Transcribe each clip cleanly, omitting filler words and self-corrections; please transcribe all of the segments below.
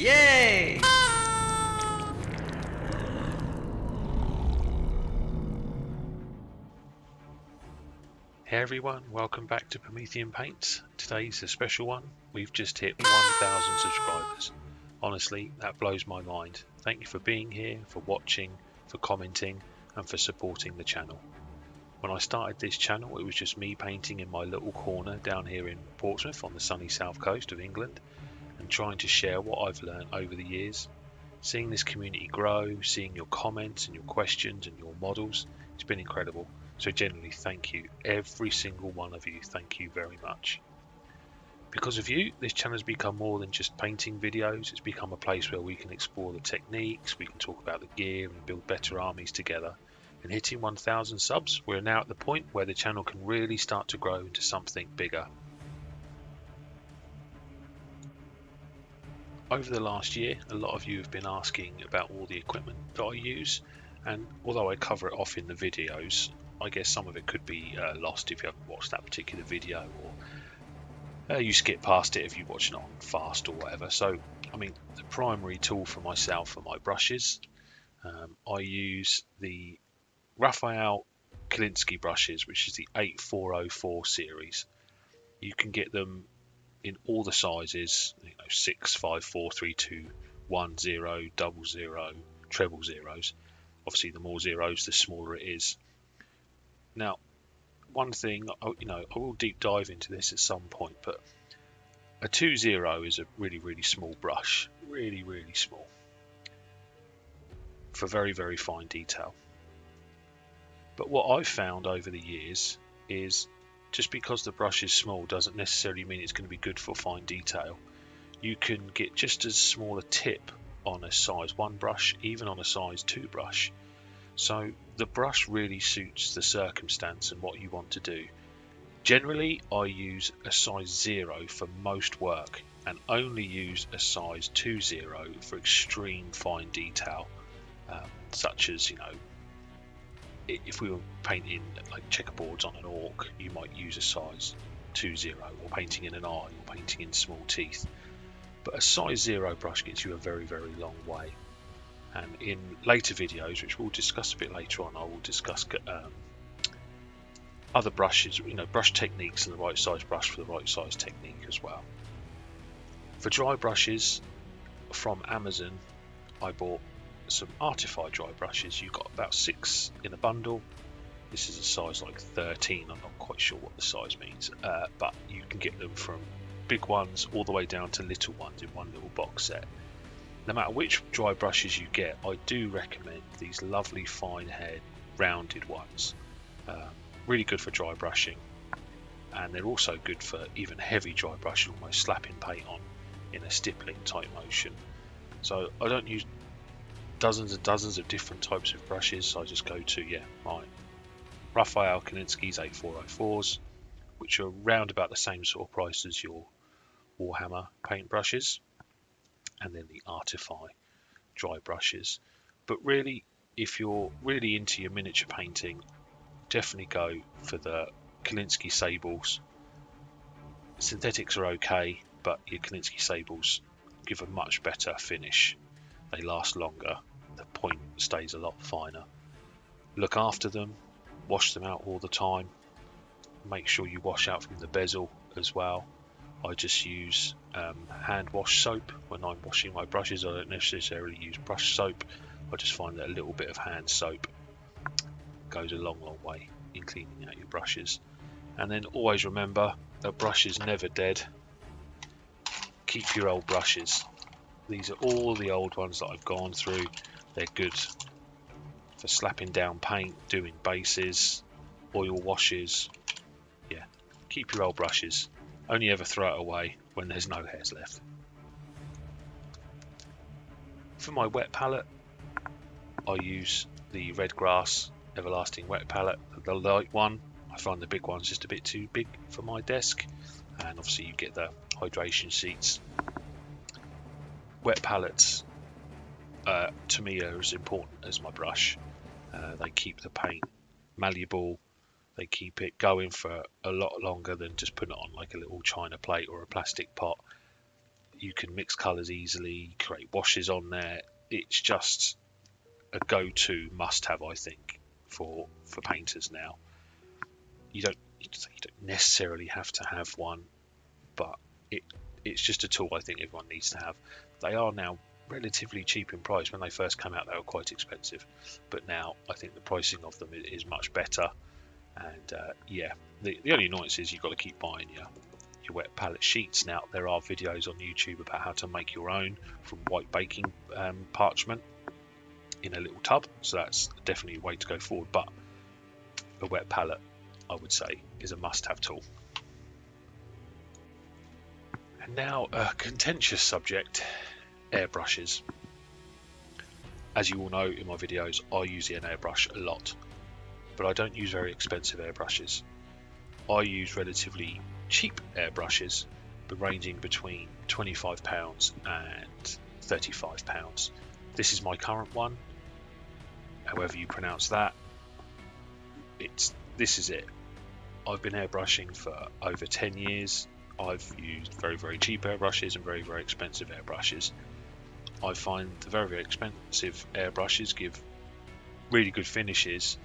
Yay! Hey everyone, welcome back to Promethean Paints. Today's a special one. We've just hit 1,000 subscribers. Honestly, that blows my mind. Thank you for being here, for watching, for commenting, and for supporting the channel. When I started this channel, it was just me painting in my little corner down here in Portsmouth on the sunny south coast of England, and trying to share what I've learned over the years. Seeing this community grow, seeing your comments and your questions and your models, it's been incredible. So genuinely thank you, every single one of you, thank you very much. Because of you, this channel has become more than just painting videos. It's become a place where we can explore the techniques, we can talk about the gear and build better armies together. And hitting 1,000 subs, we're now at the point where the channel can really start to grow into something bigger. Over the last year, a lot of you have been asking about all the equipment that I use, and although I cover it off in the videos, I guess some of it could be lost if you haven't watched that particular video, or you skip past it if you watch it on fast or whatever. So, I mean, the primary tool for myself are my brushes. I use the Raphael Kalinsky brushes, which is the 8404 series. You can get them in all the sizes, 6, 5, 4, 3, 2, 1, 0, double zero, treble zeros. Obviously, the more zeros, the smaller it is. Now, one thing, I will deep dive into this at some point, but a 2-0 is a really, really small brush, really, really small, for very, very fine detail. But what I've found over the years is just because the brush is small doesn't necessarily mean it's going to be good for fine detail. You can get just as small a tip on a size 1 brush, even on a size 2 brush. So the brush really suits the circumstance and what you want to do. Generally, I use a size 0 for most work and only use a size 2-0 for extreme fine detail, such as, if we were painting like checkerboards on an orc, you might use a size 2-0, or painting in an eye, or painting in small teeth. But a size 0 brush gets you a very, very long way. And in later videos, which we'll discuss a bit later on, I will discuss other brushes, brush techniques and the right size brush for the right size technique as well. For dry brushes from Amazon, I bought some Artify dry brushes. You got about 6 in a bundle. This is a size like 13. I'm not quite sure what the size means, but you can get them from big ones all the way down to little ones in one little box set. No matter which dry brushes you get, I do recommend these lovely fine haired rounded ones. Really good for dry brushing, and they're also good for even heavy dry brushing, almost slapping paint on in a stippling type motion. So I don't use dozens and dozens of different types of brushes, so I just go to my Raphael Kalinsky's 8404s, which are around about the same sort of price as your Warhammer paint brushes, and then the Artify dry brushes. But really, if you're really into your miniature painting, definitely go for the Kalinsky Sables. Synthetics are okay, but your Kalinsky Sables give a much better finish. They last longer, the point stays a lot finer. Look after them, wash them out all the time. Make sure you wash out from the bezel as well. I just use hand wash soap when I'm washing my brushes. I don't necessarily use brush soap. I just find that a little bit of hand soap goes a long, long way in cleaning out your brushes. And then always remember, a brush is never dead. Keep your old brushes. These are all the old ones that I've gone through. They're good for slapping down paint, doing bases, oil washes. Yeah, keep your old brushes. Only ever throw it away when there's no hairs left. For my wet palette, I use the Red Grass Everlasting Wet Palette, the light one. I find the big one's just a bit too big for my desk, and obviously you get the hydration sheets. Wet palettes to me are as important as my brush. They keep the paint malleable, they keep it going for a lot longer than just putting it on like a little china plate or a plastic pot. You can mix colours easily, create washes on there. It's just a go-to must-have, I think, for painters now. You don't necessarily have to have one, but it's just a tool I think everyone needs to have. They are now relatively cheap in price. When they first came out, they were quite expensive, but now I think the pricing of them is much better. And yeah, the only annoyance is you've got to keep buying your wet palette sheets. Now there are videos on YouTube about how to make your own from white baking parchment in a little tub, so that's definitely a way to go forward. But a wet palette, I would say, is a must-have tool. And now a contentious subject: airbrushes. As you all know, in my videos I use an airbrush a lot, but I don't use very expensive airbrushes. I use relatively cheap airbrushes, but ranging between £25 and £35. This is my current one, however you pronounce that. This is it. I've been airbrushing for over 10 years. I've used very, very cheap airbrushes and very, very expensive airbrushes. I find the very, very expensive airbrushes give really good finishes,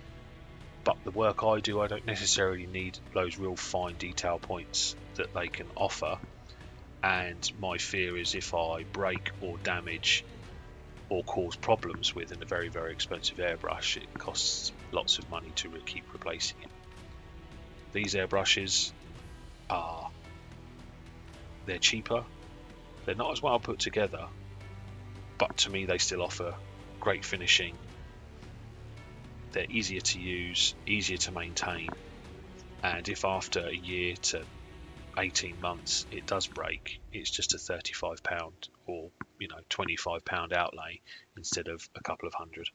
but the work I do, I don't necessarily need those real fine detail points that they can offer. And my fear is if I break or damage or cause problems with a very, very expensive airbrush, it costs lots of money to keep replacing it. These airbrushes they're cheaper, they're not as well put together, but to me they still offer great finishing. They're easier to use, easier to maintain, and if after a year to 18 months it does break, it's just a £35 or £25 outlay instead of a couple of hundred.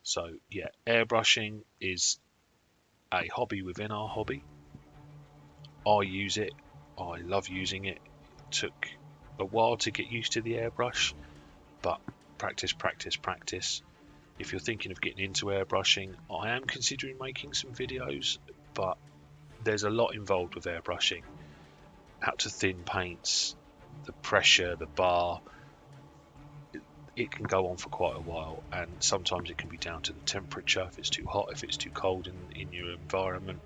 So yeah, airbrushing is a hobby within our hobby. I use it, I love using it. It took a while to get used to the airbrush, but practice. If you're thinking of getting into airbrushing, I am considering making some videos, but there's a lot involved with airbrushing. How to thin paints, the pressure, the bar. It can go on for quite a while, and sometimes it can be down to the temperature, if it's too hot, if it's too cold in your environment,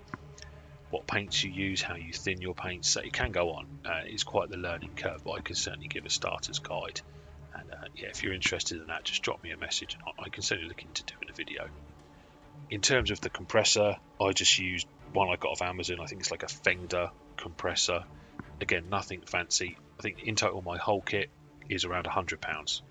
what paints you use, how you thin your paints. So it can go on. It's quite the learning curve, but I can certainly give a starter's guide. And yeah, if you're interested in that, just drop me a message and I can certainly look into doing a video. In terms of the compressor, I just used one I got off Amazon. I think it's like a Thankyou compressor. Again, nothing fancy. I think in total my whole kit is around £100.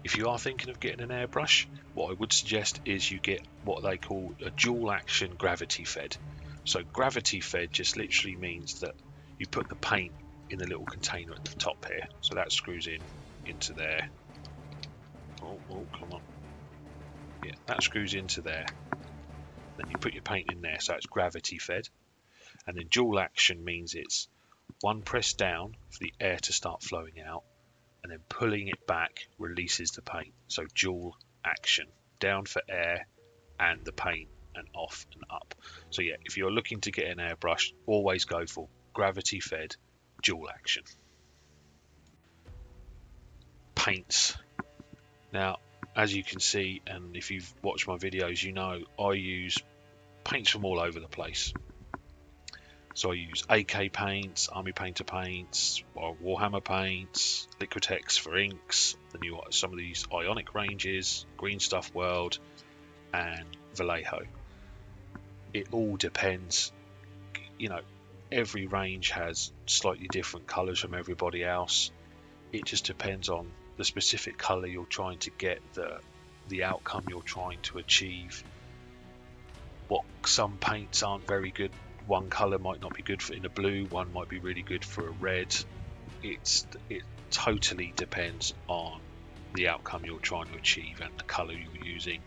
If you are thinking of getting an airbrush, what I would suggest is you get what they call a dual action gravity fed. So gravity fed just literally means that you put the paint in the little container at the top here, so that screws into there. Oh, come on. Yeah, that screws into there. Then you put your paint in there, so it's gravity fed. And then dual action means it's one press down for the air to start flowing out, and then pulling it back releases the paint. So dual action, down for air and the paint, and off and up. So yeah, if you're looking to get an airbrush, always go for gravity fed dual action. Paints. Now, as you can see, and if you've watched my videos, you know I use paints from all over the place. So I use AK paints, Army Painter paints, Warhammer paints, Liquitex for inks, some of these Ionic ranges, Green Stuff World, and Vallejo. It all depends. Every range has slightly different colours from everybody else. It just depends on the specific colour you're trying to get, the outcome you're trying to achieve. Some paints aren't very good. One colour might not be good in a blue, one might be really good for a red. It totally depends on the outcome you're trying to achieve and the colour you're using.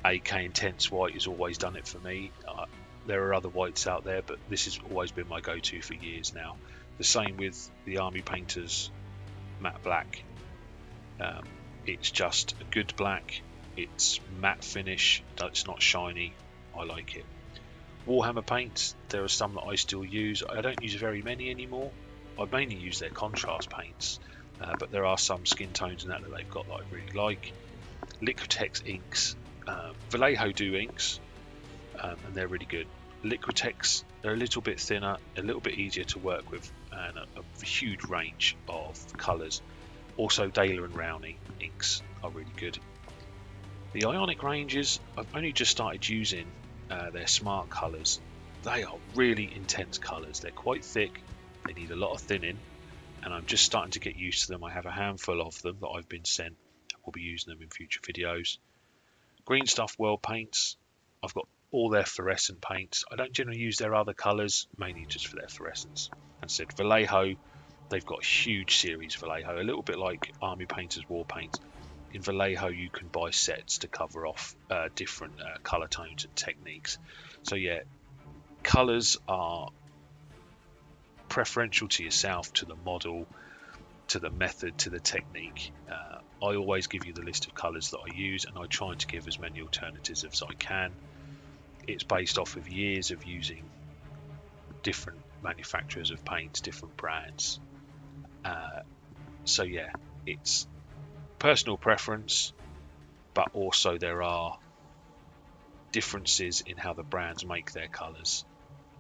AK Intense White has always done it for me. There are other whites out there, but this has always been my go-to for years now. The same with the Army Painters Matte Black. It's just a good black. It's matte finish. It's not shiny. I like it. Warhammer paints, there are some that I still use. I don't use very many anymore. I mainly use their contrast paints, but there are some skin tones and that they've got that I really like. Liquitex inks, Vallejo do inks, and they're really good. Liquitex, they're a little bit thinner, a little bit easier to work with, and a huge range of colours. Also, Dahlia and Rowney inks are really good. The Ionic ranges, I've only just started using their smart colours. They are really intense colours. They're quite thick, they need a lot of thinning, and I'm just starting to get used to them. I have a handful of them that I've been sent. We'll be using them in future videos. Green Stuff World paints, I've got all their fluorescent paints. I don't generally use their other colours, mainly just for their fluorescence. And said Vallejo, they've got a huge series. Vallejo, a little bit like Army Painters War Paints. In Vallejo, you can buy sets to cover off different colour tones and techniques. So yeah, colours are preferential to yourself, to the model, to the method, to the technique. I always give you the list of colours that I use, and I try to give as many alternatives as I can. It's based off of years of using different manufacturers of paints, different brands. So yeah, it's personal preference, but also there are differences in how the brands make their colours,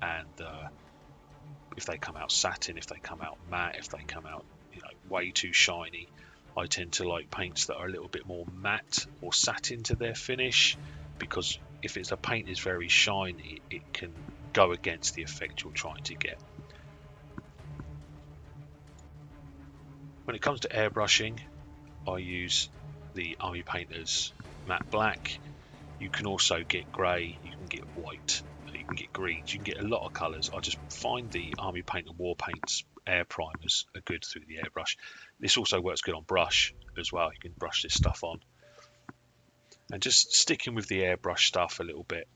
and if they come out satin, if they come out matte, if they come out way too shiny. I tend to like paints that are a little bit more matte or satin to their finish, because if it's a paint is very shiny, it can go against the effect you're trying to get. When it comes to airbrushing, I use the Army Painters matte black. You can also get grey, you can get white, you can get greens, you can get a lot of colours. I just find the Army Painter War Paints air primers are good through the airbrush. This also works good on brush as well. You can brush this stuff on. And just sticking with the airbrush stuff a little bit,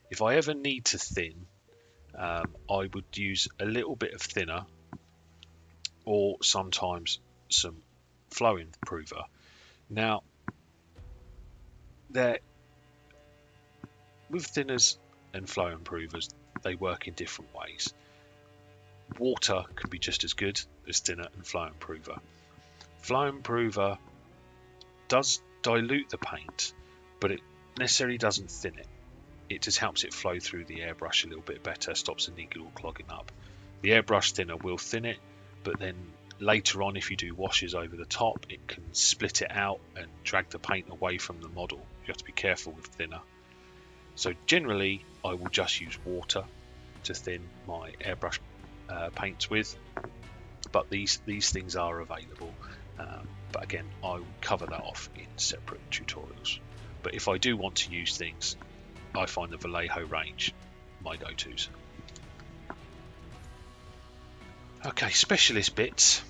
if I ever need to thin, I would use a little bit of thinner, or sometimes some flow improver. Now, with thinners and flow improvers, they work in different ways. Water can be just as good as thinner and flow improver. Flow improver does dilute the paint, but it necessarily doesn't thin it. It just helps it flow through the airbrush a little bit better, stops the needle clogging up. The airbrush thinner will thin it, but then later on, if you do washes over the top, it can split it out and drag the paint away from the model. You have to be careful with thinner. So generally, I will just use water to thin my airbrush paints with, but these things are available. But again, I will cover that off in separate tutorials. But if I do want to use things, I find the Vallejo range my go-tos. Okay, specialist bits.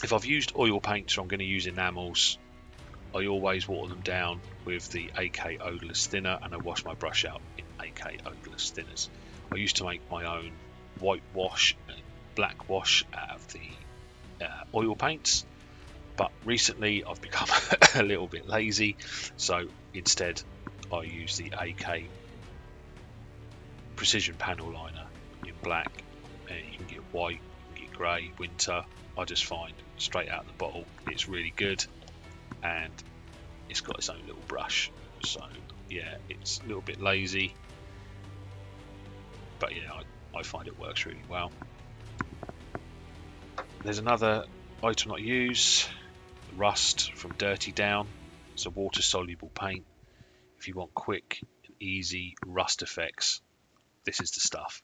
If I've used oil paints or I'm going to use enamels, I always water them down with the AK odorless thinner, and I wash my brush out in AK odorless thinners. I used to make my own white wash and black wash out of the oil paints, but recently I've become a little bit lazy, so instead I use the AK precision panel liner in black. You can get white, you can get grey, winter. I just find straight out of the bottle it's really good, and it's got its own little brush. So yeah, it's a little bit lazy, but yeah, I find it works really well. There's another item not used, Rust from Dirty Down. It's a water soluble paint. If you want quick and easy rust effects, this is the stuff.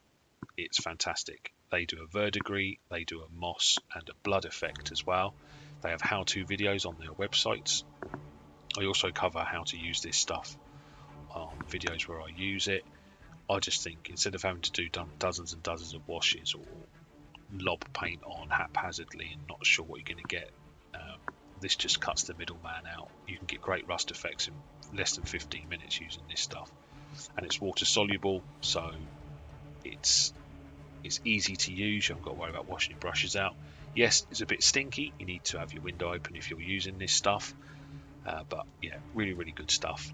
It's fantastic. They do a verdigris, they do a moss and a blood effect as well. They have how-to videos on their websites. I also cover how to use this stuff on videos where I use it. I just think instead of having to do dozens and dozens of washes or lob paint on haphazardly and not sure what you're going to get, this just cuts the middleman out. You can get great rust effects in less than 15 minutes using this stuff, and it's water soluble, so it's easy to use. You haven't got to worry about washing your brushes out. Yes, it's a bit stinky. You need to have your window open if you're using this stuff, but yeah, really good stuff.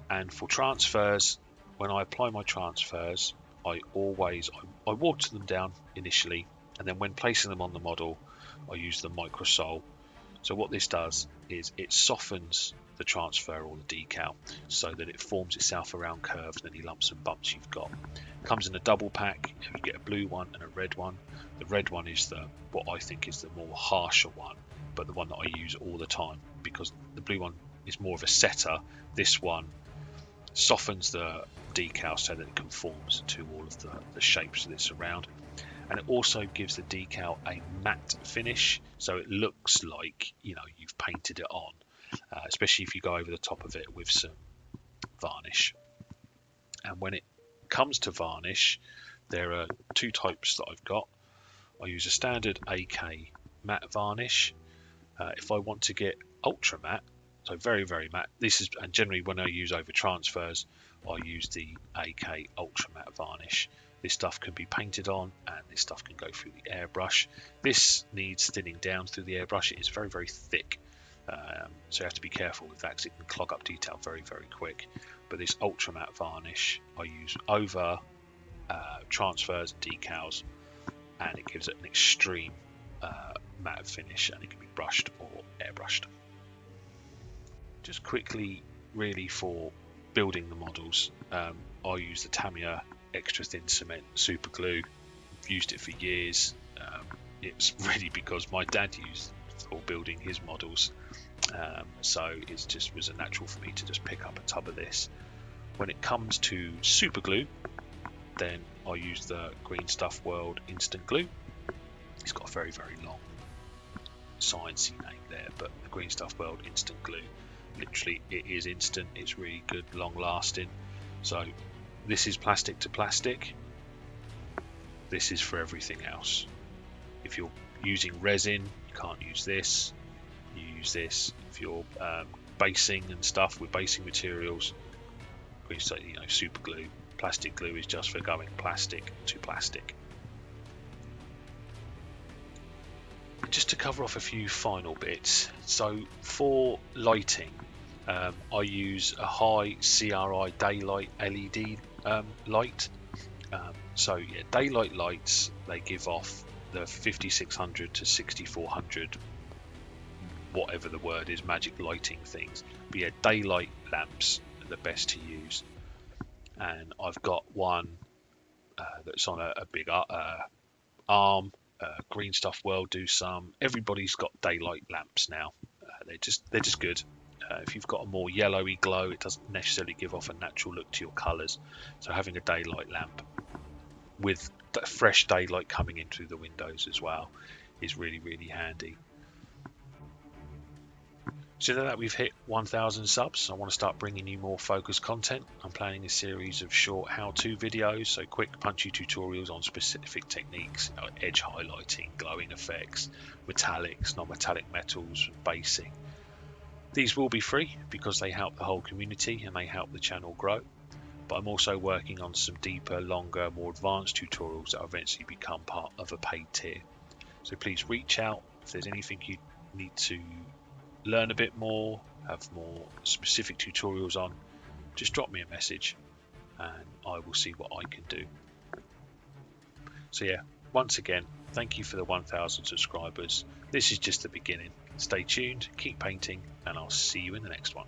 And for transfers, when I apply my transfers, I water them down initially, and then when placing them on the model, I use the microsol. So what this does is it softens the transfer or the decal so that it forms itself around curves and any lumps and bumps you've got. It comes in a double pack. You get a blue one and a red one. The red one is what I think is the more harsher one, but the one that I use all the time, because the blue one is more of a setter. This one softens the decal so that it conforms to all of the shapes that it's around. And it also gives the decal a matte finish, so it looks like you've painted it on, especially if you go over the top of it with some varnish. And when it comes to varnish, there are two types that I've got. I use a standard AK matte varnish. If I want to get ultra matte, so very, very matte, and generally when I use over transfers, I use the AK ultra matte varnish. This stuff can be painted on, and this stuff can go through the airbrush. This needs thinning down through the airbrush. It is very, very thick, so you have to be careful with that because it can clog up detail very, very quick. But this ultra matte varnish I use over transfers and decals, and it gives it an extreme matte finish, and it can be brushed or airbrushed. Just quickly, really, for building the models, I use the Tamiya extra thin cement super glue. I've used it for years. It's really because my dad used it for building his models, so it just was a natural for me to just pick up a tub of this. When it comes to super glue, then I use the Green Stuff World instant glue. It's got a very, very long sciencey name there, but the Green Stuff World instant glue, literally it is instant. It's really good, long lasting. So this is plastic to plastic. This is for everything else. If you're using resin, you can't use this. You use this. If you're basing and stuff with basing materials, super glue. Plastic glue is just for going plastic to plastic. Just to cover off a few final bits. So for lighting, I use a high CRI daylight LED light. Daylight lights, they give off the 5600 to 6400, whatever the word is, magic lighting things. But yeah, daylight lamps are the best to use. And I've got one that's on a big arm. Green Stuff World do some. Everybody's got daylight lamps now. They're just good. If you've got a more yellowy glow, it doesn't necessarily give off a natural look to your colours. So having a daylight lamp with fresh daylight coming in through the windows as well is really, really handy. So now that we've hit 1,000 subs, I want to start bringing you more focused content. I'm planning a series of short how-to videos, so quick punchy tutorials on specific techniques, edge highlighting, glowing effects, metallics, non-metallic metals, basing. These will be free because they help the whole community and they help the channel grow. But I'm also working on some deeper, longer, more advanced tutorials that will eventually become part of a paid tier. So please reach out if there's anything you need to learn a bit more, have more specific tutorials on. Just drop me a message and I will see what I can do. So yeah, once again, thank you for the 1,000 subscribers. This is just the beginning. Stay tuned, keep painting, and I'll see you in the next one.